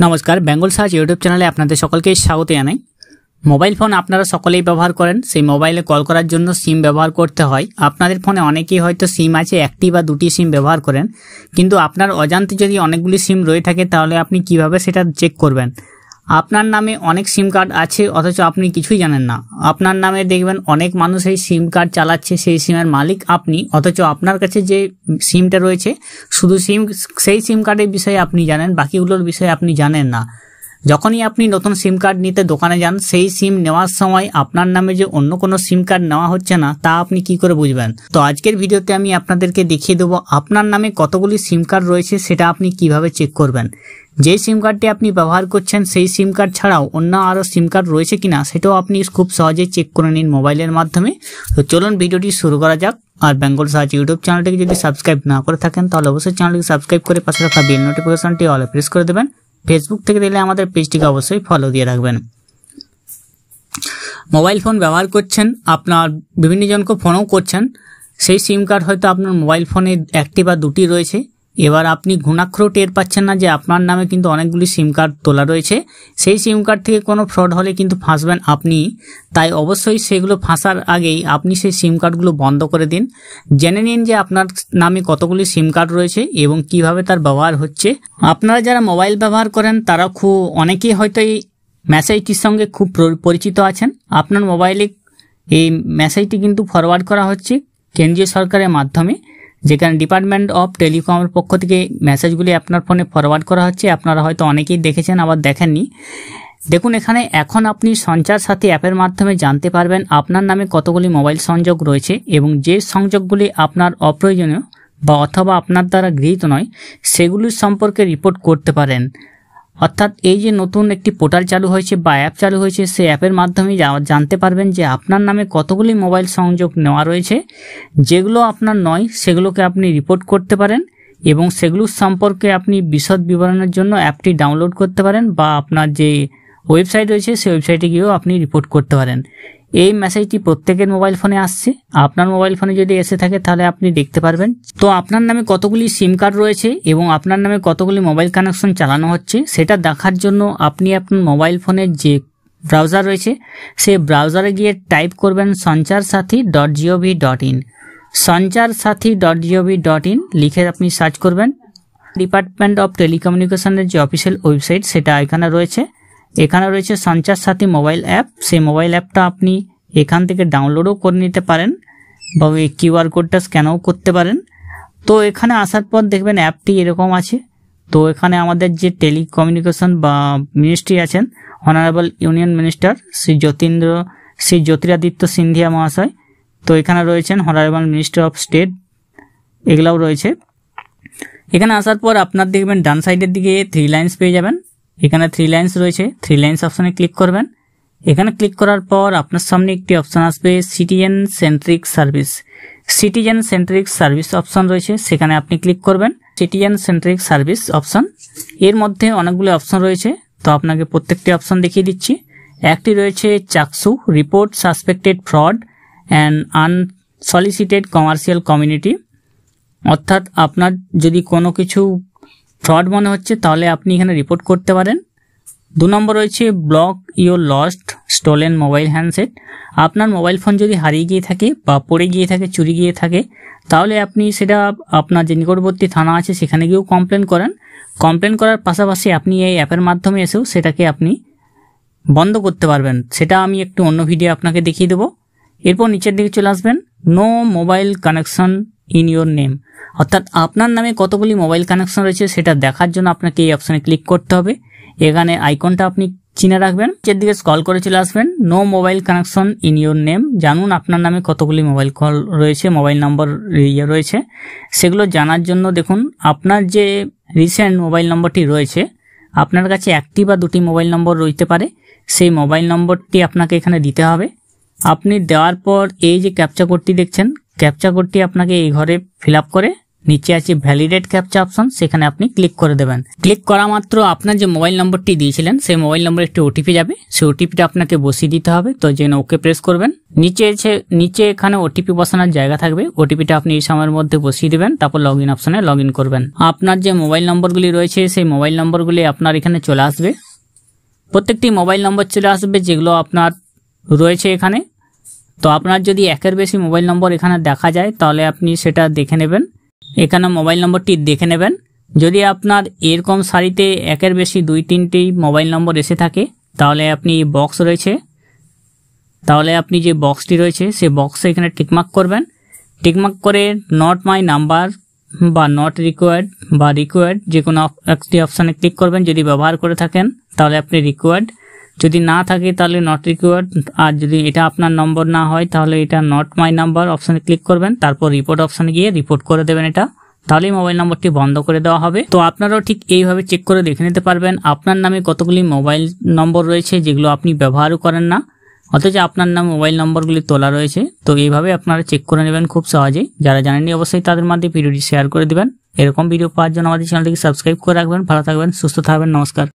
নমস্কার, Bengal search YouTube চ্যানেলে আপনাদের সকলকে স্বাগত জানাই। মোবাইল ফোন আপনারা সকলেই ব্যবহার করেন। সেই মোবাইলে কল করার জন্য সিম ব্যবহার করতে হয়। আপনাদের ফোনে অনেকেই হয়তো সিম আছে, একটি বা দুটি সিম ব্যবহার করেন, কিন্তু আপনার অজান্তে যদি অনেকগুলি সিম রয়ে থাকে তাহলে আপনি কিভাবে সেটা চেক করবেন? আপনার নামে অনেক সিম কার্ড আছে অথচ আপনি কিছুই জানেন না। আপনার নামে দেখবেন অনেক মানুষ এই সিম কার্ড চালাচ্ছে, সেই সিমের মালিক আপনি, অথচ আপনার কাছে যে সিমটা রয়েছে শুধু সেই সিম কার্ডের বিষয়ে আপনি জানেন, বাকিগুলোর বিষয়ে আপনি জানেন না। যখনই আপনি নতুন সিম কার্ড নিতে দোকানে যান, সেই সিম নেওয়ার সময় আপনার নামে যে অন্য কোনো সিম কার্ড নেওয়া হচ্ছে না তা আপনি কি করে বুঝবেন? তো আজকের ভিডিওতে আমি আপনাদেরকে দেখিয়ে দেবো আপনার নামে কতগুলি সিম কার্ড রয়েছে সেটা আপনি কিভাবে চেক করবেন। যে সিম কার্ডটি আপনি ব্যবহার করছেন সেই সিম কার্ড ছাড়াও অন্য আরও সিম কার্ড রয়েছে কিনা সেটাও আপনি খুব সহজেই চেক করে নিন মোবাইলের মাধ্যমে। তো চলুন ভিডিওটি শুরু করা যাক। আর বেঙ্গল সার্চ ইউটিউব চ্যানেলটিকে যদি সাবস্ক্রাইব না করে থাকেন তাহলে অবশ্যই চ্যানেলটিকে সাবস্ক্রাইব করে পাশে রাখা বেল নোটিফিকেশনটি অলে প্রেস করে দেবেন। ফেসবুক থেকে দিলে আমাদের পেজটিকে অবশ্যই ফলো দিয়ে রাখবেন। মোবাইল ফোন ব্যবহার করছেন, আপনার বিভিন্ন জনকে ফোনও করছেন, সেই সিম কার্ড হয়তো আপনার মোবাইল ফোনে একটি বা দুটি রয়েছে। এবার আপনি ঘুণাক্ষরেও টের পাচ্ছেন না যে আপনার নামে কিন্তু অনেকগুলি সিম কার্ড তোলা রয়েছে। সেই সিম কার্ড থেকে কোনো ফ্রড হলে কিন্তু ফাঁসবেন আপনি। তাই অবশ্যই সেগুলো ফাঁসার আগেই আপনি সেই সিম কার্ডগুলো বন্ধ করে দিন। জেনে নিন যে আপনার নামে কতগুলি সিম কার্ড রয়েছে এবং কিভাবে তার ব্যবহার হচ্ছে। আপনারা যারা মোবাইল ব্যবহার করেন তারা অনেকেই হয়তো এই মেসেজটির সঙ্গে খুব পরিচিত আছেন। আপনার মোবাইলে এই মেসেজটি কিন্তু ফরওয়ার্ড করা হচ্ছে কেন্দ্রীয় সরকারের মাধ্যমে, যেখানে ডিপার্টমেন্ট অফ টেলিকমের পক্ষ থেকে মেসেজগুলি আপনার ফোনে ফরওয়ার্ড করা হচ্ছে। আপনারা হয়তো অনেকেই দেখেছেন, আবার দেখেননি। দেখুন, এখানে এখন আপনি সঞ্চার সাথী অ্যাপের মাধ্যমে জানতে পারবেন আপনার নামে কতগুলি মোবাইল সংযোগ রয়েছে এবং যে সংযোগগুলি আপনার অপ্রয়োজনীয় বা অথবা আপনার দ্বারা গৃহীত নয় সেগুলির সম্পর্কে রিপোর্ট করতে পারেন। অর্থাৎ এই যে নতুন একটি পোর্টাল চালু হয়েছে বা অ্যাপ চালু হয়েছে, সেই অ্যাপের মাধ্যমে জানতে পারবেন যে আপনার নামে কতগুলি মোবাইল সংযোগ নেওয়া রয়েছে। যেগুলো আপনার নয় সেগুলোকে আপনি রিপোর্ট করতে পারেন এবং সেগুলোর সম্পর্কে আপনি বিশদ বিবরণের জন্য অ্যাপটি ডাউনলোড করতে পারেন বা আপনার যে ওয়েবসাইট রয়েছে সেই ওয়েবসাইটে গিয়েও আপনি রিপোর্ট করতে পারেন। এই মেসেজটি প্রত্যেকের মোবাইল ফোনে আসছে। আপনার মোবাইল ফোনে যদি এসে থাকে তাহলে আপনি দেখতে পারবেন তো আপনার নামে কতগুলি সিম কার্ড রয়েছে এবং আপনার নামে কতগুলি মোবাইল কানেকশন চালানো হচ্ছে সেটা দেখার জন্য আপনি আপনার মোবাইল ফোনের যে ব্রাউজার রয়েছে সেই ব্রাউজারে গিয়ে টাইপ করবেন sancharsathi.gov.in। sancharsathi.gov.in লিখে আপনি সার্চ করবেন। ডিপার্টমেন্ট অফ টেলিকমিউনিকেশনের যে অফিসিয়াল ওয়েবসাইট সেটা এখানে রয়েছে। এখানে রয়েছে সঞ্চার সাথী মোবাইল অ্যাপ। সেই মোবাইল অ্যাপটা আপনি এখান থেকে ডাউনলোডও করে নিতে পারেন বা ওই কিউআর কোডটা স্ক্যানও করতে পারেন। তো এখানে আসার পর দেখবেন অ্যাপটি এরকম আছে। তো এখানে আমাদের যে টেলিকমিউনিকেশন বা মিনিস্ট্রি আছেন, honourable union minister Shri Jyotiraditya Scindia মহাশয়, তো এখানে রয়েছেন অনারেবল মিনিস্টার অফ স্টেট, এগুলাও রয়েছে। এখানে আসার পর আপনার দেখবেন ডান সাইডের দিকে 3 লাইন্স পেয়ে যাবেন। এখানে 3 লাইন্স রয়েছে, 3 লাইন্স অপশনে ক্লিক করবেন। এখানে ক্লিক করার পর আপনার সামনে একটি অপশন আসবে citizen centric service. Citizen centric service option রয়েছে, সেখানে আপনি ক্লিক করবেন। সিটিজেন সেন্ট্রিক সার্ভিস অপশন, এর মধ্যে অনেকগুলো অপশন রয়েছে, তো আপনাকে প্রত্যেকটি অপশন দেখিয়ে দিচ্ছি। একটি রয়েছে চাকসু, report suspected fraud and unsolicited commercial community, অর্থাৎ আপনার যদি কোনো কিছু ফ্রড মনে হচ্ছে তাহলে আপনি এখানে রিপোর্ট করতে পারেন। 2 নম্বর রয়েছে block your lost stolen mobile handset. আপনার মোবাইল ফোন যদি হারিয়ে গিয়ে থাকে বা পড়ে গিয়ে থাকে, চুরি গিয়ে থাকে, তাহলে আপনি সেটা আপনার যে নিকটবর্তী থানা আছে সেখানে গিয়েও কমপ্লেন করেন। কমপ্লেন করার পাশাপাশি আপনি এই অ্যাপের মাধ্যমে এসেও সেটাকে আপনি বন্ধ করতে পারবেন। সেটা আমি একটু অন্য ভিডিও আপনাকে দেখিয়ে দেবো। এরপর নিচের দিকে চলে আসবেন, know mobile connection in your name, অর্থাৎ আপনার নামে কতগুলি মোবাইল কানেকশন রয়েছে সেটা দেখার জন্য আপনাকে এই অপশানে ক্লিক করতে হবে। এখানে আইকনটা আপনি চিনে রাখবেন, নিচের দিকে স্ক্রল করে চলে আসবেন, know mobile connection in your name, জানুন আপনার নামে কতগুলি মোবাইল কল রয়েছে, মোবাইল নম্বর রয়েছে। সেগুলো জানার জন্য দেখুন আপনার যে রিসেন্ট মোবাইল নম্বরটি রয়েছে, আপনার কাছে একটি বা দুটি মোবাইল নম্বর রইতে পারে, সেই মোবাইল নম্বরটি আপনাকে এখানে দিতে হবে। আপনি দেওয়ার পর এই যে ক্যাপচা কোডটি দেখছেন, ক্যাপচা কোডটি আপনাকে এই ঘরে ফিল আপ করে নিচে আছে ভ্যালিডেট ক্যাপচা অপশন, সেখানে আপনি ক্লিক করে দেবেন। ক্লিক করা মাত্র আপনার যে মোবাইল নম্বরটি দিয়েছিলেন সেই মোবাইল নম্বরে একটি ওটিপি যাবে, সেই ওটিপিটা আপনাকে বসিয়ে দিতে হবে। তো যেখানে ওকে প্রেস করবেন, নিচে এখানে ওটিপি বসানোর জায়গা থাকবে, ওটিপিটা আপনি এই সময়ের মধ্যে বসিয়ে দিবেন, তারপর লগ ইন অপশনে লগ ইন করবেন। আপনার যে মোবাইল নম্বরগুলি রয়েছে সেই মোবাইল নম্বরগুলি আপনার এখানে চলে আসবে, প্রত্যেকটি মোবাইল নম্বর চলে আসবে যেগুলো আপনার রয়েছে এখানে। তো আপনার যদি একের বেশি মোবাইল নম্বর এখানে দেখা যায় তাহলে আপনি সেটা দেখে নেবেন, এখানে মোবাইল নম্বরটি দেখে নেবেন। যদি আপনার এরকম সারিতে একের বেশি 2-3টি মোবাইল নম্বর এসে থাকে তাহলে আপনি বক্স রয়েছে, তাহলে আপনি যে বক্সটি রয়েছে সেই বক্সে এখানে টিকমার্ক করবেন। টিকমার্ক করে নট মাই নাম্বার বা নট রিকোয়ার্ড বা রিকোয়ার্ড যে কোনো একটি অপশানে ক্লিক করবেন। যদি ব্যবহার করে থাকেন তাহলে আপনি রিকোয়ার্ড, যদি না থাকে তাহলে নট রিকোয়ার্ড, আর যদি এটা আপনার নম্বর না হয় তাহলে এটা নট মাই নাম্বার অপশানে ক্লিক করবেন, তারপর রিপোর্ট অপশানে গিয়ে রিপোর্ট করে দেবেন এটা, তাহলেই মোবাইল নম্বরটি বন্ধ করে দেওয়া হবে। তো আপনারাও ঠিক এইভাবে চেক করে দেখে নিতে পারবেন আপনার নামে কতগুলি মোবাইল নম্বর রয়েছে যেগুলো আপনি ব্যবহারও করেন না, অথচ আপনার নামে মোবাইল নম্বরগুলি তোলা রয়েছে। তো এইভাবে আপনারা চেক করে নেবেন খুব সহজেই। যারা জানেননি অবশ্যই তাদের মধ্যে ভিডিওটি শেয়ার করে দিবেন। এরকম ভিডিও পাওয়ার জন্য আমাদের চ্যানেলটিকে সাবস্ক্রাইব করে রাখবেন। ভালো থাকবেন, সুস্থ থাকবেন, নমস্কার।